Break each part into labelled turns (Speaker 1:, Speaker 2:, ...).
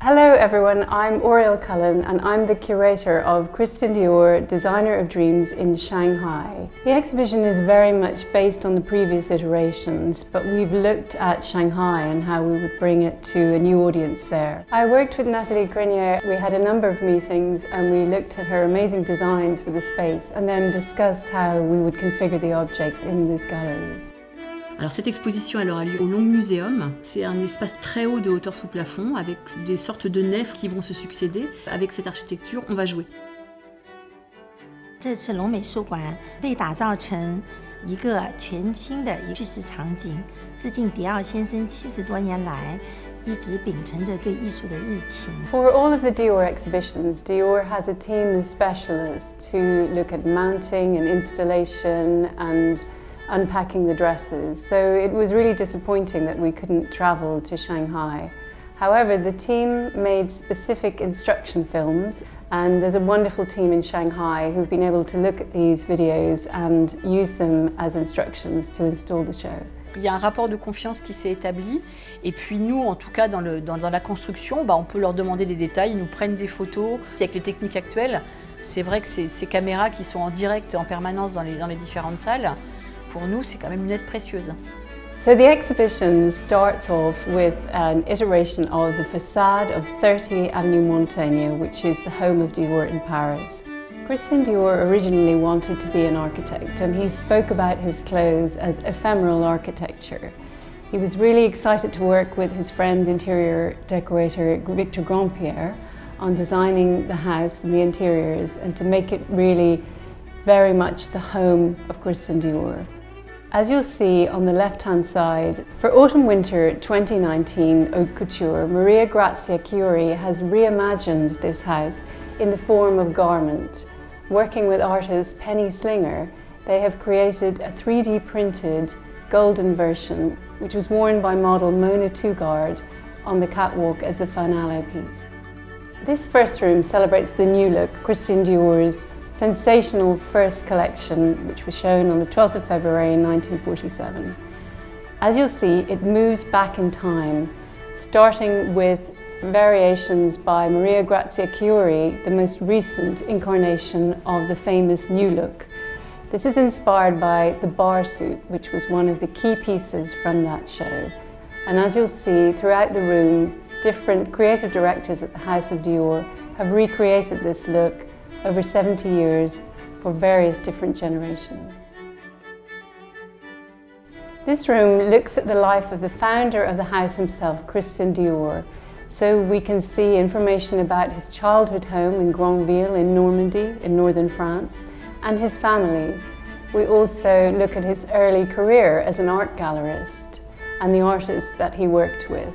Speaker 1: Hello everyone, I'm Oriel Cullen and I'm the curator of Christian Dior, Designer of Dreams in Shanghai. The exhibition is very much based on the previous iterations, but we've looked at Shanghai and how we would bring it to a new audience there. I worked with Nathalie Grenier. We had a number of meetings and we looked at her amazing designs for the space and then discussed how we would configure the objects in these galleries.
Speaker 2: Alors cette exposition, elle aura lieu au Long Museum. C'est un espace très haut de hauteur sous plafond avec des sortes de nefs qui vont se succéder. Avec cette architecture, on va jouer.
Speaker 3: 这次龙美术馆被打造成一个全新的叙事场景，致敬迪奥先生70多年来一直秉承着对艺术的热情。
Speaker 1: For all of the Dior exhibitions, Dior has a team of specialists who look at mounting and installation and unpacking the dresses, so it was really disappointing that we couldn't travel to Shanghai. However, the team made specific instruction films, and there's a wonderful team in Shanghai who've been able to look at these videos and use them as instructions to install the show.
Speaker 2: Il y a un rapport de confiance qui s'est établi, et puis nous, en tout cas dans la construction, on peut leur demander des détails, ils nous prennent des photos. Avec les techniques actuelles, c'est vrai que ces caméras qui sont en direct en permanence dans les différentes salles, pour nous, c'est quand même une aide précieuse.
Speaker 1: So the exhibition starts off with an iteration of the facade of 30 Avenue Montaigne, which is the home of Dior in Paris. Christian Dior originally wanted to be an architect, and he spoke about his clothes as ephemeral architecture. He was really excited to work with his friend interior decorator Victor Grandpierre on designing the house and the interiors and to make it really very much the home of Christian Dior. As you'll see on the left-hand side, for Autumn-Winter 2019 Haute Couture, Grazia Chiuri has reimagined this house in the form of garment. Working with artist Penny Slinger, they have created a 3D printed golden version, which was worn by model Mona Tugard on the catwalk as the finale piece. This first room celebrates the new look, Christian Dior's sensational first collection, which was shown on the 12th of February 1947. As you'll see, it moves back in time, starting with variations by Grazia Chiuri, the most recent incarnation of the famous new look. This is inspired by the bar suit, which was one of the key pieces from that show. And as you'll see throughout the room, different creative directors at the House of Dior have recreated this look over 70 years for various different generations. This room looks at the life of the founder of the house himself, Christian Dior. So we can see information about his childhood home in Granville in Normandy, in northern France, and his family. We also look at his early career as an art gallerist and the artists that he worked with.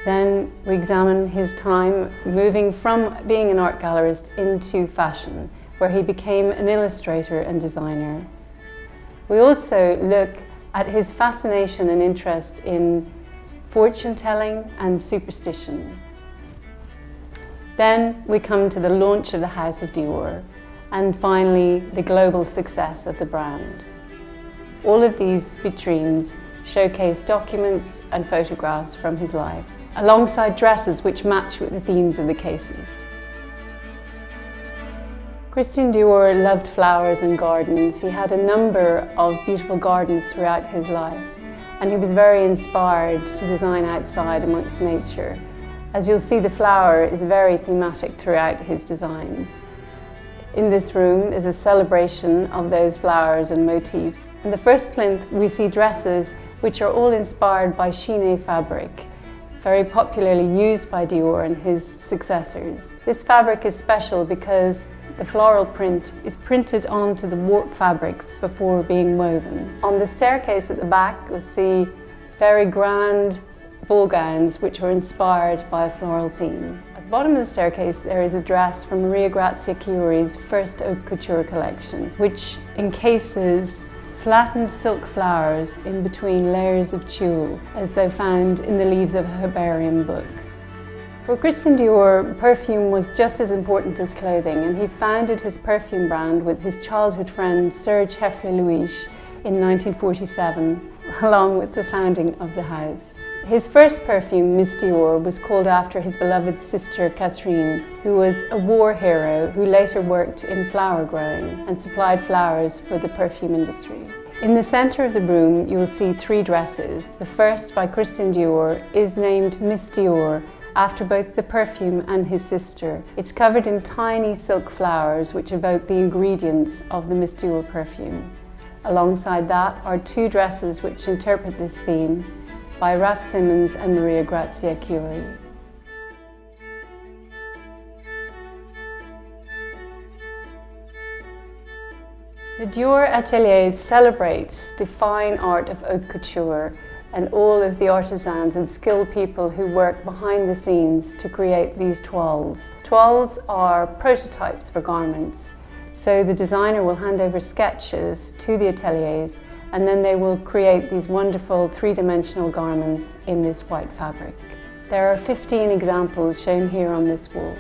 Speaker 1: Then we examine his time moving from being an art gallerist into fashion, where he became an illustrator and designer. We also look at his fascination and interest in fortune telling and superstition. Then we come to the launch of the House of Dior, and finally the global success of the brand. All of these vitrines showcase documents and photographs from his life, alongside dresses which match with the themes of the cases. Christian Dior loved flowers and gardens. He had a number of beautiful gardens throughout his life, and he was very inspired to design outside amongst nature. As you'll see, the flower is very thematic throughout his designs. In this room is a celebration of those flowers and motifs. In the first plinth, we see dresses which are all inspired by chine fabric, very popularly used by Dior and his successors. This fabric is special because the floral print is printed onto the warp fabrics before being woven. On the staircase at the back, you'll see very grand ball gowns which are inspired by a floral theme. At the bottom of the staircase, there is a dress from Grazia Chiuri's first haute couture collection, which encases flattened silk flowers in between layers of tulle, as though found in the leaves of a herbarium book. For Christian Dior, perfume was just as important as clothing, and he founded his perfume brand with his childhood friend Serge Heffley-Louis in 1947, along with the founding of the house. His first perfume, Miss Dior, was called after his beloved sister Catherine, who was a war hero who later worked in flower growing and supplied flowers for the perfume industry. In the centre of the room, you'll see 3 dresses. The first, by Christian Dior, is named Miss Dior after both the perfume and his sister. It's covered in tiny silk flowers which evoke the ingredients of the Miss Dior perfume. Alongside that are 2 dresses which interpret this theme, by Raf Simons and Grazia Chiuri. The Dior Ateliers celebrates the fine art of haute couture and all of the artisans and skilled people who work behind the scenes to create these toiles. Toiles are prototypes for garments, so the designer will hand over sketches to the ateliers and then they will create these wonderful 3-dimensional garments in this white fabric. There are 15 examples shown here on this wall.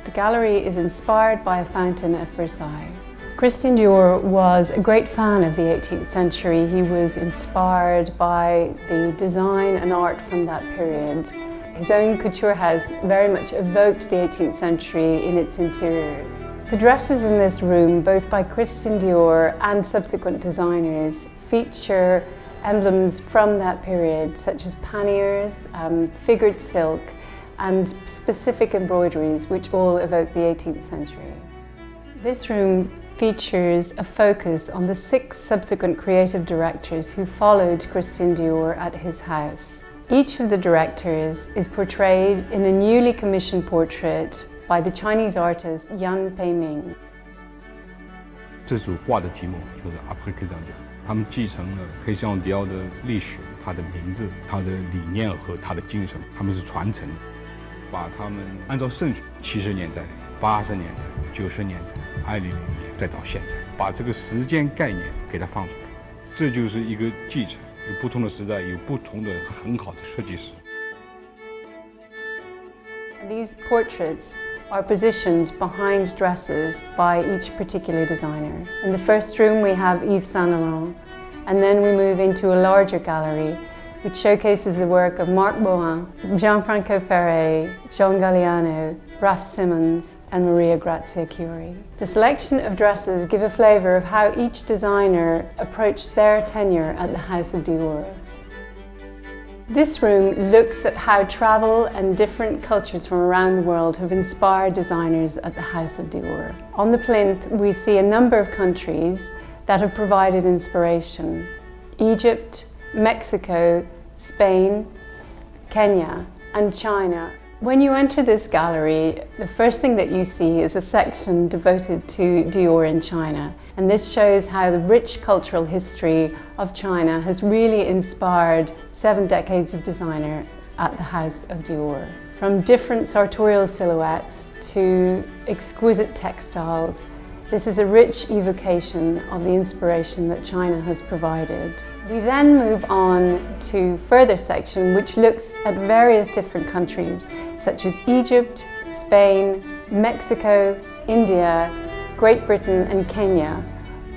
Speaker 1: The gallery is inspired by a fountain at Versailles. Christian Dior was a great fan of the 18th century. He was inspired by the design and art from that period. His own couture house very much evoked the 18th century in its interiors. The dresses in this room, both by Christian Dior and subsequent designers, feature emblems from that period, such as panniers, figured silk, and specific embroideries, which all evoke the 18th century. This room features a focus on the 6 subsequent creative directors who followed Christian Dior at his house. Each of the directors is portrayed in a newly commissioned portrait by the Chinese artist Yan Peiming.
Speaker 4: 这组画的题目就是 Après que 他们继承了 Christian Dior 的历史，他的名字、他的理念和他的精神，他们是传承的，把他们按照顺序70年代、80年代、90年代、2000年再到现在，把这个时间概念给它放出来，这就是一个继承。有不同的时代，有不同的很好的设计师。
Speaker 1: These portraits are positioned behind dresses by each particular designer. In the first room we have Yves Saint Laurent, and then we move into a larger gallery which showcases the work of Marc Bohin, Gianfranco Ferré, John Galliano, Raf Simons and Grazia Chiuri. The selection of dresses give a flavour of how each designer approached their tenure at the House of Dior. This room looks at how travel and different cultures from around the world have inspired designers at the House of Dior. On the plinth, we see a number of countries that have provided inspiration: Egypt, Mexico, Spain, Kenya, and China. When you enter this gallery, the first thing that you see is a section devoted to Dior in China. And this shows how the rich cultural history of China has really inspired 7 decades of designers at the House of Dior. From different sartorial silhouettes to exquisite textiles, this is a rich evocation of the inspiration that China has provided. We then move on to further section which looks at various different countries such as Egypt, Spain, Mexico, India, Great Britain and Kenya,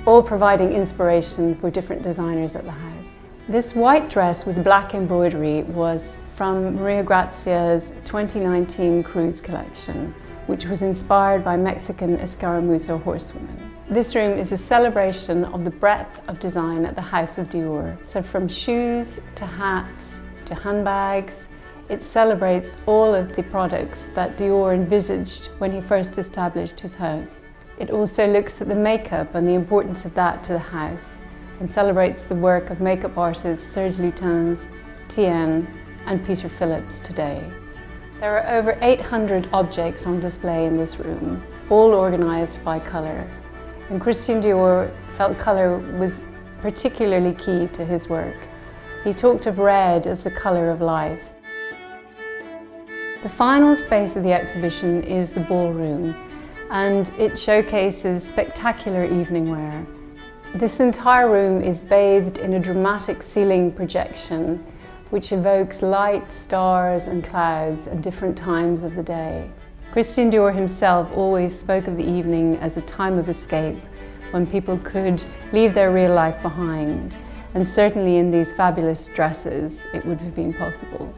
Speaker 1: all providing inspiration for different designers at the house. This white dress with black embroidery was from Grazia's 2019 cruise collection, which was inspired by Mexican escaramuza horsewomen. This room is a celebration of the breadth of design at the House of Dior. So from shoes to hats to handbags, it celebrates all of the products that Dior envisaged when he first established his house. It also looks at the makeup and the importance of that to the house and celebrates the work of makeup artists Serge Lutens, Tien and Peter Phillips today. There are over 800 objects on display in this room, all organised by colour. And Christian Dior felt colour was particularly key to his work. He talked of red as the colour of life. The final space of the exhibition is the ballroom, and it showcases spectacular evening wear. This entire room is bathed in a dramatic ceiling projection which evokes light, stars and clouds at different times of the day. Christian Dior himself always spoke of the evening as a time of escape when people could leave their real life behind and certainly in these fabulous dresses it would have been possible.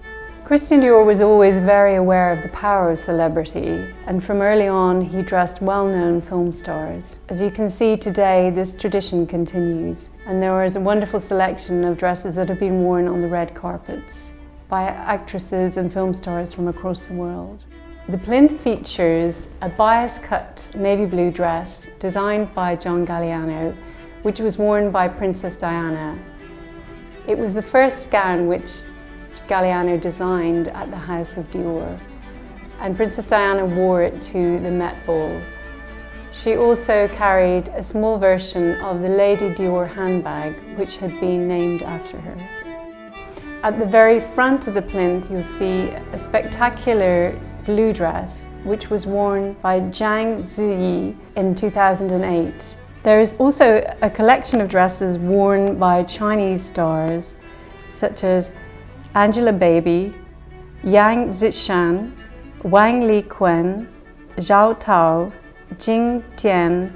Speaker 1: Christian Dior was always very aware of the power of celebrity, and from early on he dressed well-known film stars. As you can see today, this tradition continues, and there is a wonderful selection of dresses that have been worn on the red carpets by actresses and film stars from across the world. The plinth features a bias-cut navy blue dress designed by John Galliano, which was worn by Princess Diana. It was the first gown which Galliano designed at the House of Dior, and Princess Diana wore it to the Met Ball. She also carried a small version of the Lady Dior handbag, which had been named after her. At the very front of the plinth, you'll see a spectacular blue dress, which was worn by Zhang Ziyi in 2008. There is also a collection of dresses worn by Chinese stars, such as Angela Baby, Yang Zishan, Wang Liquen, Zhao Tao, Jing Tian,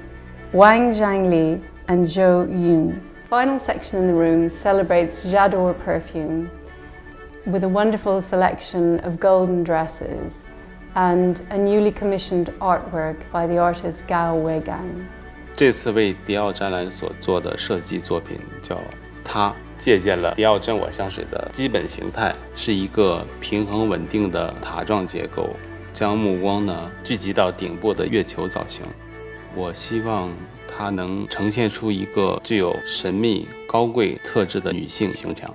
Speaker 1: Wang Zhangli, and Zhou Yun. The final section in the room celebrates J'adore perfume with a wonderful selection of golden dresses and a newly commissioned artwork by the artist Gao Weigang.
Speaker 5: 这次为迪奥展览所做的设计作品叫它。借鉴了迪奥真我香水的基本形态，是一个平衡稳定的塔状结构，将目光呢聚集到顶部的月球造型。我希望它能呈现出一个具有神秘高贵特质的女性形象。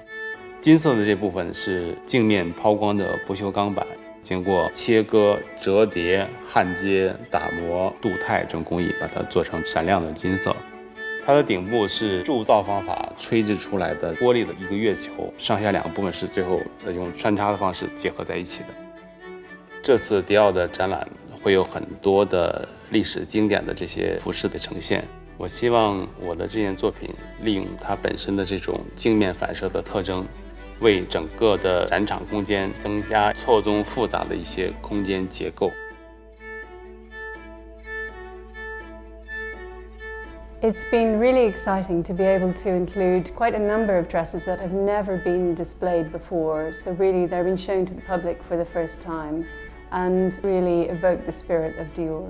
Speaker 5: 金色的这部分是镜面抛光的不锈钢板，经过切割、折叠、焊接、打磨、镀钛等工艺，把它做成闪亮的金色。它的顶部是铸造方法吹制出来的玻璃的一个月球，上下两个部分是最后用穿插的方式结合在一起的。这次迪奥的展览会有很多的历史经典的这些服饰的呈现。我希望我的这件作品利用它本身的这种镜面反射的特征，为整个的展场空间增加错综复杂的一些空间结构。
Speaker 1: It's been really exciting to be able to include quite a number of dresses that have never been displayed before. So really they're being shown to the public for the first time and really evoke the spirit of Dior.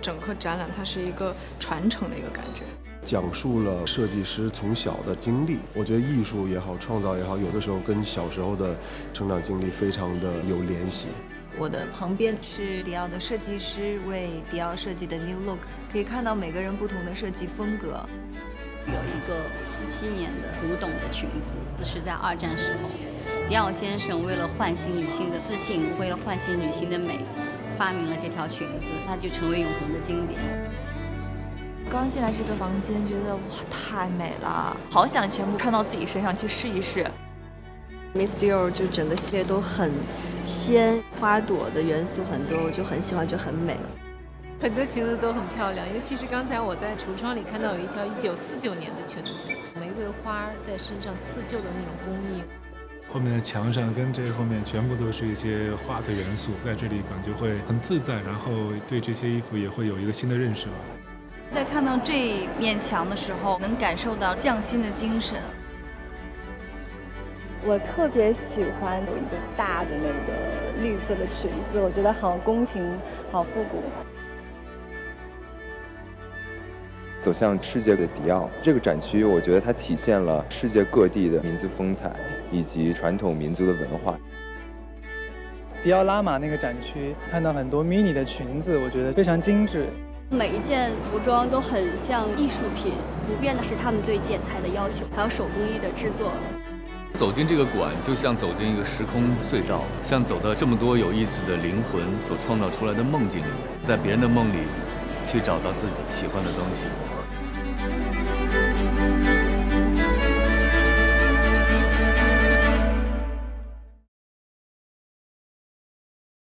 Speaker 6: 整个展览它是一个传承的一个感觉，
Speaker 7: 讲述了设计师从小的经历。我觉得艺术也好，创造也好，有的时候跟小时候的成长经历非常的有联系。
Speaker 8: 我的旁边是迪奥的设计师为迪奥设计的 New Look， 可以看到每个人不同的设计风格。
Speaker 9: 有一个47年的古董的裙子，这是在2战时候，迪奥先生为了唤醒女性的自信，为了唤醒女性的美，发明了这条裙子，它就成为永恒的经典。
Speaker 10: 刚进来这个房间，觉得哇太美了，好想全部穿到自己身上去试一试。
Speaker 11: Miss Dior 就整个系列都很鲜，花朵的元素很多，我就很喜欢，就很美。
Speaker 12: 很多裙子都很漂亮，尤其是刚才我在橱窗里看到有一条1949年的裙子，玫瑰花在身上刺绣的那种工艺。
Speaker 13: 后面的墙上跟这后面全部都是一些花的元素，在这里感觉会很自在，然后对这些衣服也会有一个新的认识吧。
Speaker 14: 在看到这面墙的时候，能感受到匠心的精神。
Speaker 15: 我特别喜欢有一个大的那个绿色的裙子，我觉得好宫廷，好复古。
Speaker 16: 走向世界的迪奥这个展区，我觉得它体现了世界各地的民族风采以及传统民族的文化。
Speaker 17: 迪奥拉玛那个展区看到很多 mini 的裙子，我觉得非常精致。
Speaker 18: 每一件服装都很像艺术品，不变的是他们对剪裁的要求，还有手工艺的制作。
Speaker 19: 走进这个馆，就像走进一个时空隧道，像走到这么多有意思的灵魂所创造出来的梦境里，在别人的梦里去找到自己喜欢的东西。